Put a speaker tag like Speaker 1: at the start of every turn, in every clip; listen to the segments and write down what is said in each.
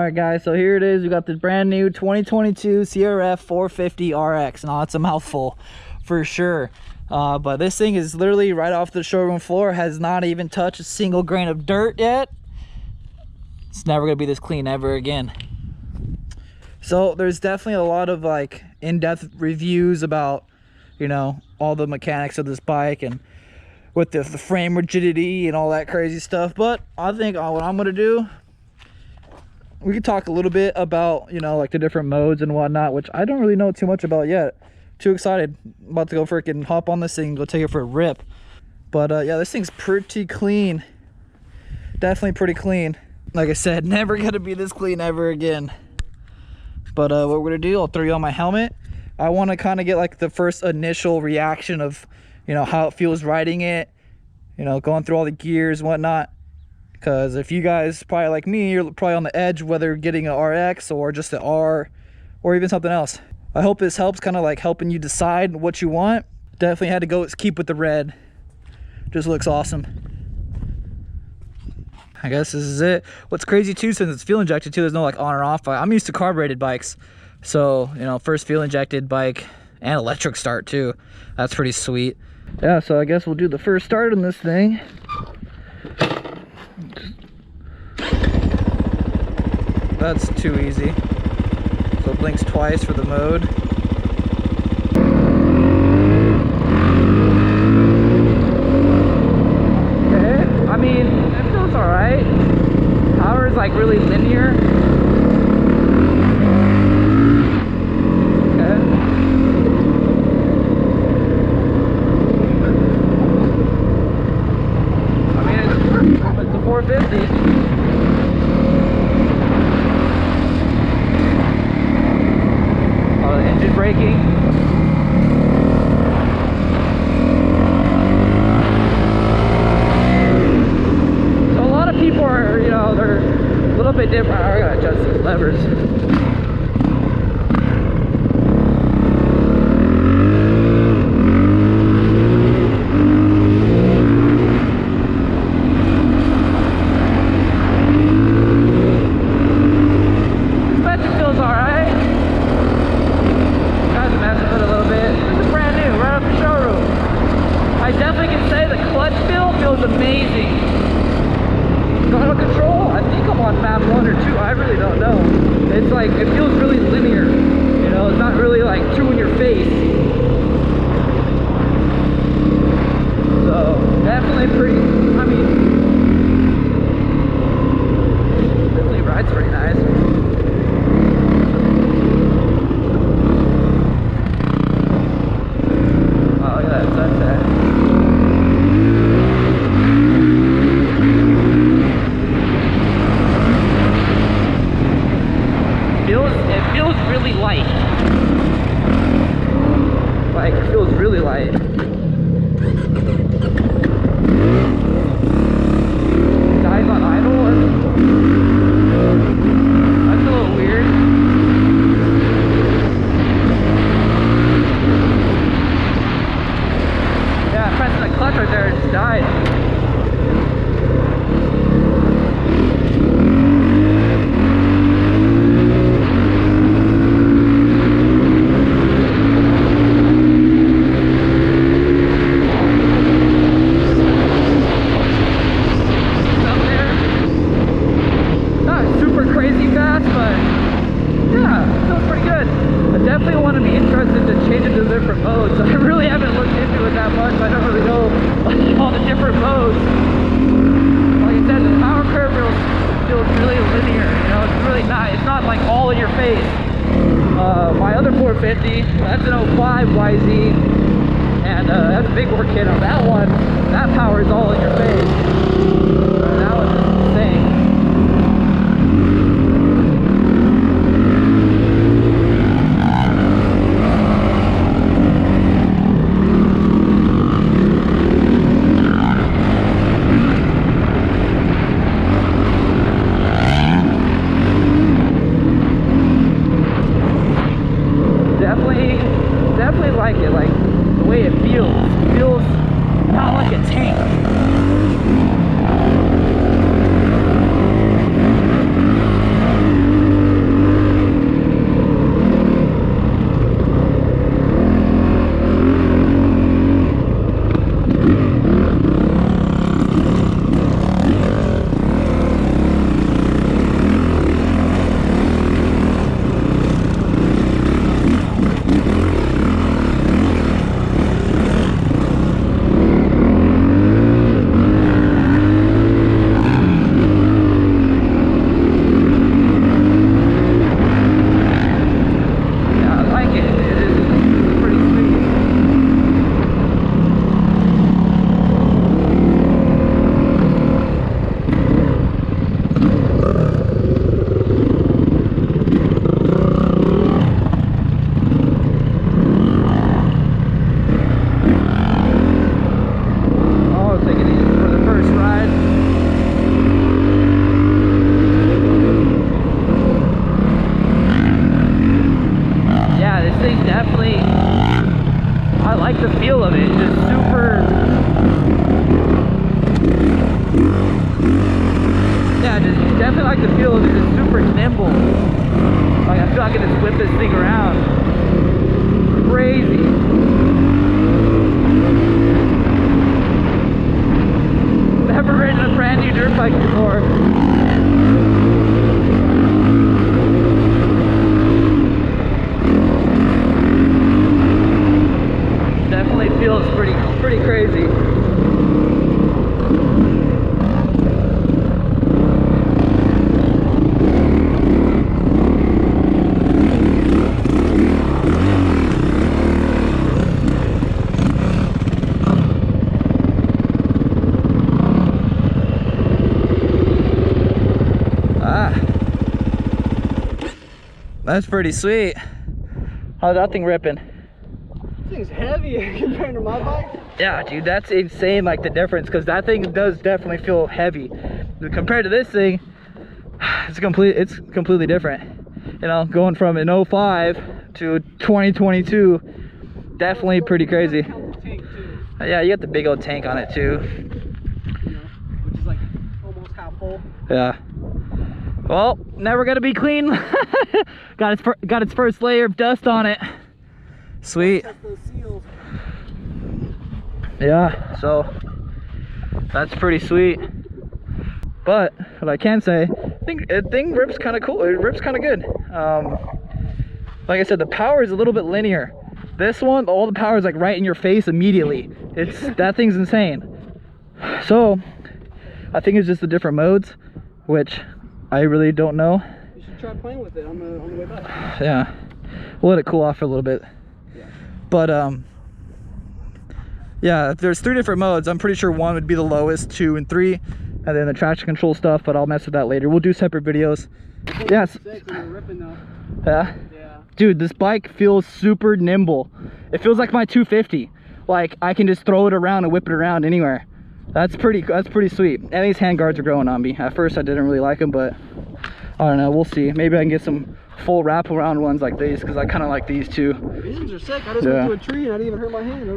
Speaker 1: Alright guys, so here it is. We got the brand new 2022 CRF 450 RX. Now it's a mouthful for sure. But this thing is literally right off the showroom floor. Has not even touched a single grain of dirt yet. It's never gonna be this clean ever again. So there's definitely a lot of like in-depth reviews about, you know, all the mechanics of this bike and with the frame rigidity and all that crazy stuff. But I think what I'm gonna do, we could talk a little bit about, you know, like the different modes and whatnot, which I don't really know too much about yet. Too excited. I'm about to go freaking hop on this thing and go take it for a rip. But yeah, this thing's pretty clean. Definitely pretty clean. Like I said, never gonna be this clean ever again. But what we're gonna do, I'll throw you on my helmet. I want to kind of get like the first initial reaction of, you know, how it feels riding it, you know, going through all the gears and whatnot. Because if you guys probably like me, you're probably on the edge whether getting an RX or just an R or even something else. I hope this helps, kind of like helping you decide what you want. Definitely had to go keep with the red. Just looks awesome. I guess this is it. What's crazy too, since it's fuel injected too, there's no like on or off. I'm used to carbureted bikes, so you know, first fuel injected bike and electric start too. That's pretty sweet. Yeah, so I guess we'll do the first start on this thing. That's too easy. So it blinks twice for the mode. Okay, I mean, it feels alright. Power is like really linear. Okay. I mean, it's a 450. Braking. So a lot of people are, you know, they're a little bit different. I gotta adjust these levers. Suspension feels alright. I definitely can say the clutch feel feels amazing. Throttle control, I think I'm on map 1 or 2, I really don't know. It's like, it feels really linear, you know, it's not really like too in your face. So, definitely pretty, I mean, definitely rides pretty nice. Oh, look at that sunset. It feels really light. Like, it feels really light. Dive on idle? That's a little weird. Yeah, pressing the clutch right there, it just died. Different modes. I really haven't looked into it that much. I don't really know like all the different modes. Like I said, the power curve feels really linear. You know, it's really nice. It's not like all in your face. My other 450, that's an 05 YZ, and that's a big work kit on that one. That power is all in your face. That was just insane. Definitely like it, like the way it feels. It feels not like a tank. like the feel of it. It's super nimble. Like I feel like I can just whip this thing around. Crazy. Never ridden a brand new dirt bike before. Definitely feels pretty crazy. That's pretty sweet. How's that thing ripping?
Speaker 2: This thing's heavy compared to my bike.
Speaker 1: Yeah, dude, that's insane, like the difference, because that thing does definitely feel heavy. Compared to this thing, it's completely different. You know, going from an 05 to 2022, definitely pretty crazy. Yeah, you got the big old tank on it too.
Speaker 2: You know, which is like almost half full.
Speaker 1: Yeah. Well, never gonna be clean. got its first layer of dust on it. Sweet. Yeah, so that's pretty sweet. But what I can say, the thing rips kind of cool. It rips kind of good. Like I said, the power is a little bit linear. This one, all the power is like right in your face immediately. That thing's insane. So I think it's just the different modes, which I really don't know.
Speaker 2: You should try playing with it on the way back.
Speaker 1: Yeah, we'll let it cool off for a little bit.
Speaker 2: Yeah.
Speaker 1: But yeah, there's 3 different modes. I'm pretty sure 1 would be the lowest, 2 and 3, and then the traction control stuff. But I'll mess with that later. We'll do separate videos. Yes. Yeah.
Speaker 2: Yeah.
Speaker 1: Dude, this bike feels super nimble. It feels like my 250. Like I can just throw it around and whip it around anywhere. That's pretty sweet. And these handguards are growing on me. At first I didn't really like them, but I don't know, we'll see. Maybe I can get some full wraparound ones like these, because I kind of like these too.
Speaker 2: These ones are sick. I just went to a tree and I didn't even hurt my hand. I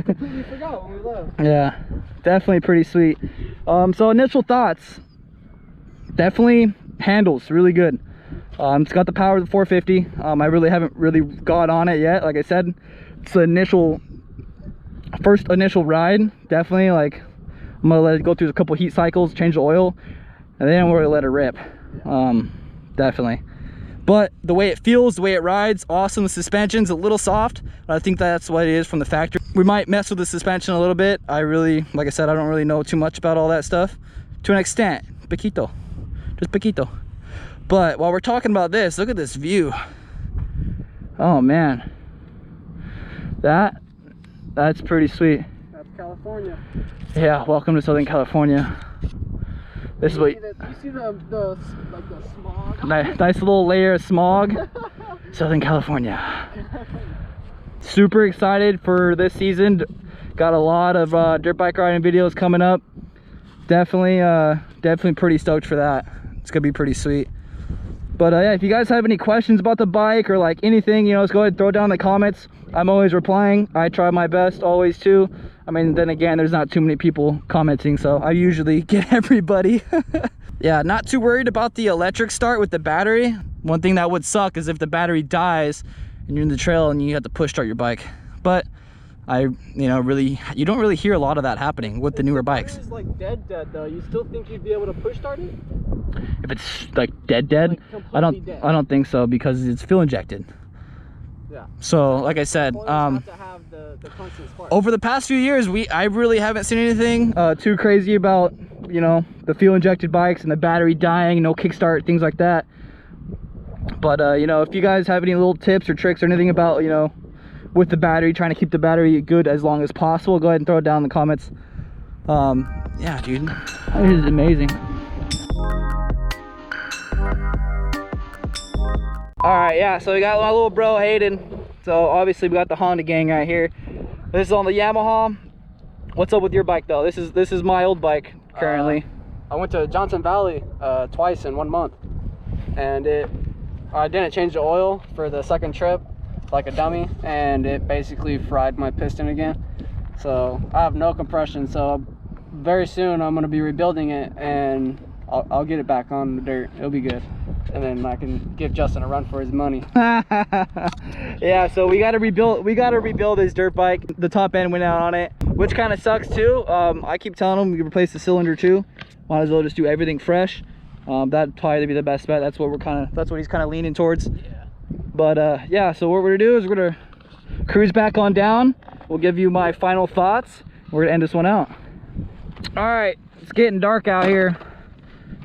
Speaker 2: completely forgot when we left.
Speaker 1: Yeah, definitely pretty sweet. So initial thoughts, definitely handles really good. It's got the power of the 450. I really haven't got on it yet. Like I said, it's the first initial ride. Definitely, like, I'm gonna let it go through a couple heat cycles, change the oil, and then we're gonna let it rip. Definitely. But the way it feels, the way it rides, awesome. The suspension's a little soft, but I think that's what it is from the factory. We might mess with the suspension a little bit. Like I said, I don't really know too much about all that stuff. To an extent, poquito, just poquito. But while we're talking about this, look at this view. Oh man, that's pretty sweet.
Speaker 2: That's California.
Speaker 1: Yeah, welcome to Southern California. This is what
Speaker 2: you see the smog.
Speaker 1: Nice little layer of smog. Southern California. Super excited for this season. Got a lot of dirt bike riding videos coming up. Definitely pretty stoked for that. It's gonna be pretty sweet. But yeah, if you guys have any questions about the bike or like anything, you know, just go ahead and throw it down in the comments. I'm always replying. I try my best always too. I mean, then again, there's not too many people commenting, so I usually get everybody. Yeah, not too worried about the electric start with the battery. One thing that would suck is if the battery dies and you're in the trail and you have to push start your bike. But you don't really hear a lot of that happening with the newer bikes.
Speaker 2: It's like dead though. You still think you'd be able to push start it?
Speaker 1: If it's like dead, like I don't think so, because it's fuel injected.
Speaker 2: Yeah.
Speaker 1: So like I said, over the past few years, I really haven't seen anything too crazy about, you know, the fuel injected bikes and the battery dying, no kickstart, things like that. But you know, if you guys have any little tips or tricks or anything about, you know, with the battery, trying to keep the battery good as long as possible, go ahead and throw it down in the comments. Yeah, dude, this is amazing. All right, yeah, so we got my little bro Hayden. So obviously we got the Honda gang right here. This is on the Yamaha. What's up with your bike though? This is my old bike currently.
Speaker 2: I went to Johnson Valley twice in 1 month, and I didn't change the oil for the second trip like a dummy, and it basically fried my piston again. So I have no compression, so very soon I'm going to be rebuilding it, and I'll get it back on the dirt. It'll be good. And then I can give Justin a run for his money.
Speaker 1: Yeah, so we gotta rebuild his dirt bike. The top end went out on it, which kind of sucks too. I keep telling him we can replace the cylinder too. Might as well just do everything fresh. That'd probably be the best bet. That's what he's kind of leaning towards.
Speaker 2: Yeah.
Speaker 1: But yeah, so what we're gonna do is we're gonna cruise back on down. We'll give you my final thoughts. We're gonna end this one out. All right, it's getting dark out here.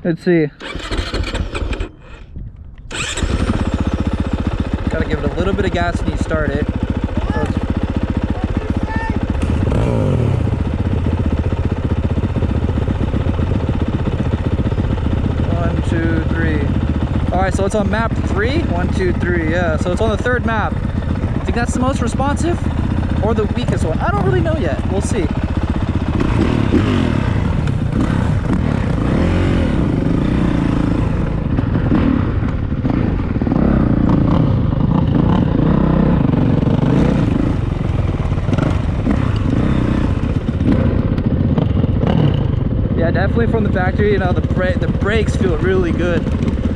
Speaker 1: Let's see. Gotta give it a little bit of gas when you start it. One, two, three. All right, so it's on map 3. 1, 2, 3. Yeah, so it's on the 3rd map. I think that's the most responsive or the weakest one. I don't really know yet. We'll see. Definitely from the factory, you know, the brakes feel really good.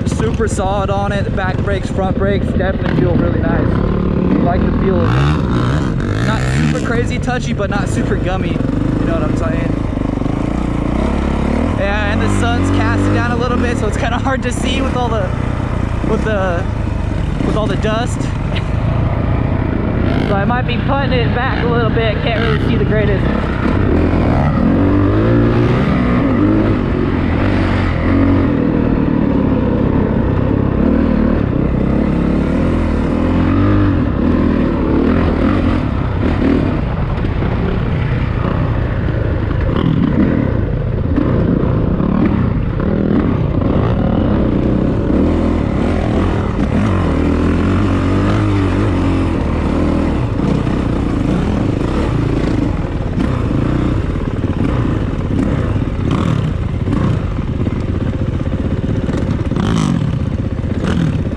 Speaker 1: Super solid on it. The back brakes, front brakes definitely feel really nice. I like the feel of it. Not super crazy touchy, but not super gummy. You know what I'm saying? Yeah, and the sun's casting down a little bit, so it's kind of hard to see with all the dust. So I might be putting it back a little bit. Can't really see the greatest.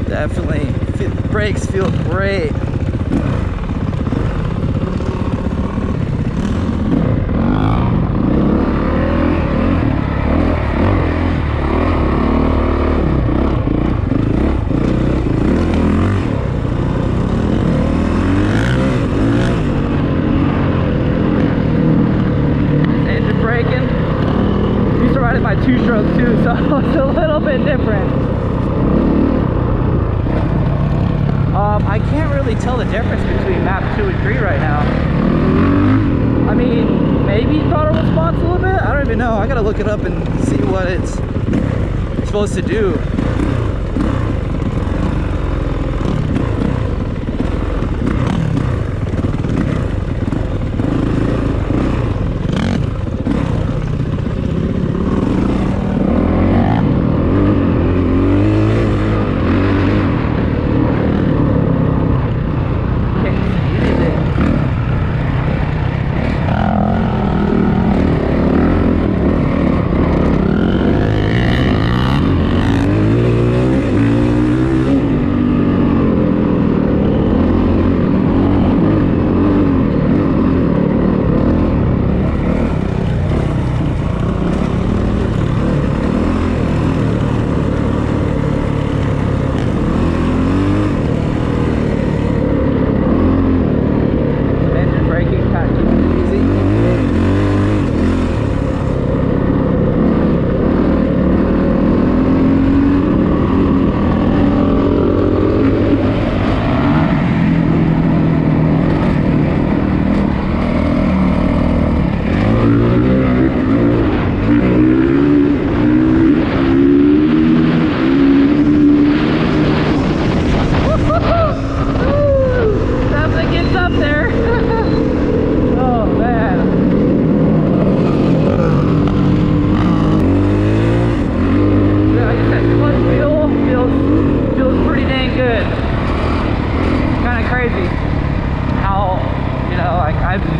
Speaker 1: Definitely, the brakes feel great. Engine braking. Used to ride it by 2-stroke too, so it's a little bit different. I can't really tell the difference between map 2 and 3 right now. I mean, maybe throttle response a little bit? I don't even know. I gotta look it up and see what it's supposed to do.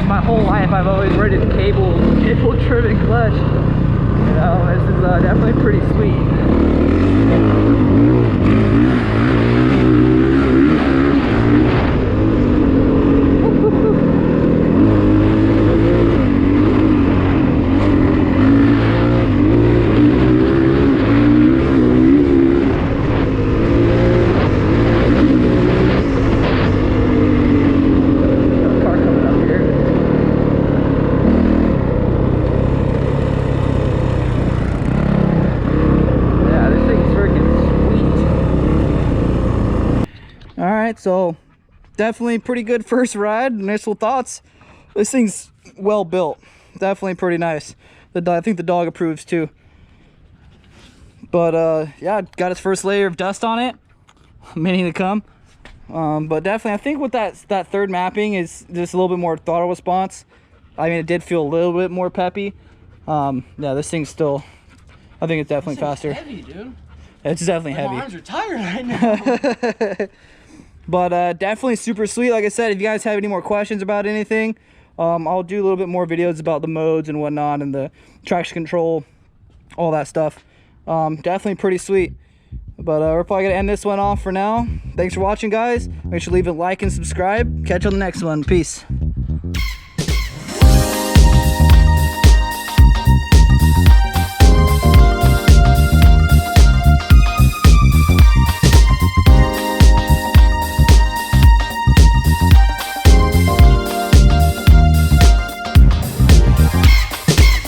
Speaker 1: My whole life I've always ridden cable driven clutch. You know, this is definitely pretty sweet. right, so definitely pretty good first ride. Initial thoughts. This thing's well built. Definitely pretty nice. I think the dog approves too. But yeah, got its first layer of dust on it. Many to come. But definitely, I think with that third mapping is just a little bit more throttle response. I mean, it did feel a little bit more peppy. Yeah, this thing's still, I think it's definitely faster.
Speaker 3: Heavy, dude.
Speaker 1: It's definitely heavy.
Speaker 3: My arms are tired right now.
Speaker 1: But definitely super sweet. Like I said, if you guys have any more questions about anything, I'll do a little bit more videos about the modes and whatnot and the traction control, all that stuff. Definitely pretty sweet. But we're probably gonna end this one off for now. Thanks for watching, guys. Make sure to leave a like and subscribe. Catch you on the next one. Peace.